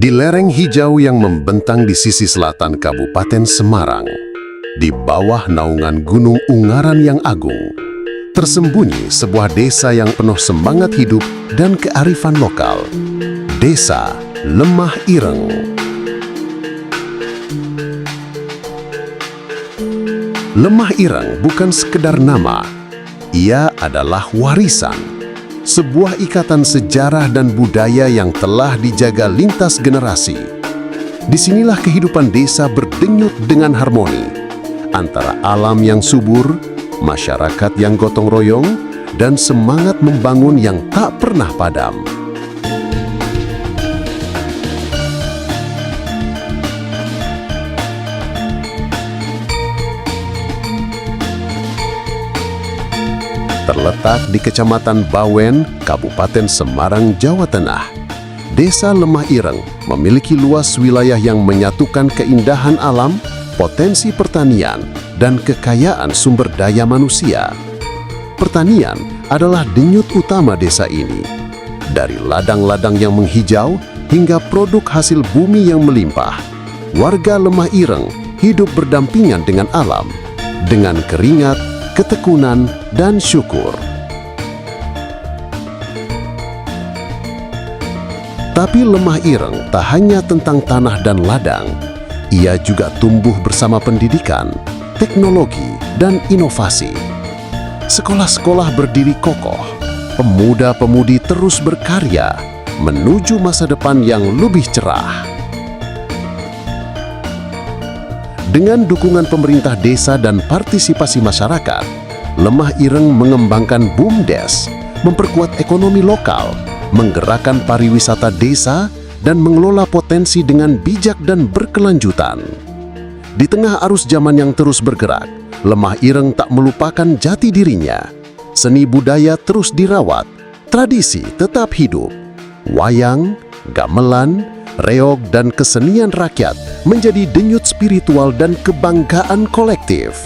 Di lereng hijau yang membentang di sisi selatan Kabupaten Semarang, di bawah naungan Gunung Ungaran yang agung, tersembunyi sebuah desa yang penuh semangat hidup dan kearifan lokal. Desa Lemah Ireng. Lemah Ireng bukan sekedar nama, ia adalah warisan. Sebuah ikatan sejarah dan budaya yang telah dijaga lintas generasi. Disinilah kehidupan desa berdenyut dengan harmoni antara alam yang subur, masyarakat yang gotong royong, dan semangat membangun yang tak pernah padam. Terletak di Kecamatan Bawen, Kabupaten Semarang, Jawa Tengah, Desa Lemah Ireng memiliki luas wilayah yang menyatukan keindahan alam, potensi pertanian, dan kekayaan sumber daya manusia. Pertanian adalah denyut utama desa ini. Dari ladang-ladang yang menghijau hingga produk hasil bumi yang melimpah, warga Lemah Ireng hidup berdampingan dengan alam, dengan keringat, ketekunan, dan syukur. Tapi Lemah Ireng tak hanya tentang tanah dan ladang, ia juga tumbuh bersama pendidikan, teknologi, dan inovasi. Sekolah-sekolah berdiri kokoh, pemuda-pemudi terus berkarya menuju masa depan yang lebih cerah. Dengan dukungan pemerintah desa dan partisipasi masyarakat, Lemah Ireng mengembangkan BUMDes, memperkuat ekonomi lokal, menggerakkan pariwisata desa, dan mengelola potensi dengan bijak dan berkelanjutan. Di tengah arus zaman yang terus bergerak, Lemah Ireng tak melupakan jati dirinya. Seni budaya terus dirawat, tradisi tetap hidup. Wayang, gamelan, reog, dan kesenian rakyat menjadi denyut spiritual dan kebanggaan kolektif.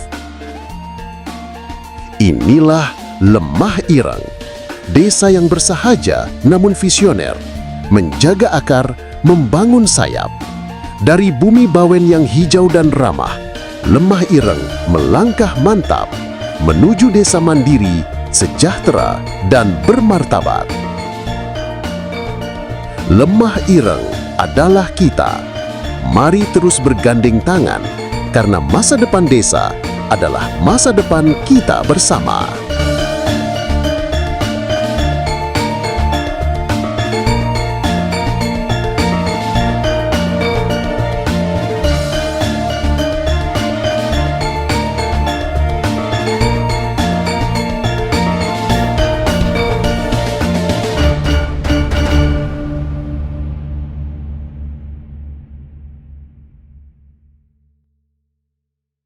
Inilah Lemah Ireng, desa yang bersahaja namun visioner, menjaga akar, membangun sayap. Dari bumi Bawen yang hijau dan ramah, Lemah Ireng melangkah mantap menuju desa mandiri, sejahtera, dan bermartabat. Lemah Ireng adalah kita. Mari terus bergandeng tangan, karena masa depan desa adalah masa depan kita bersama.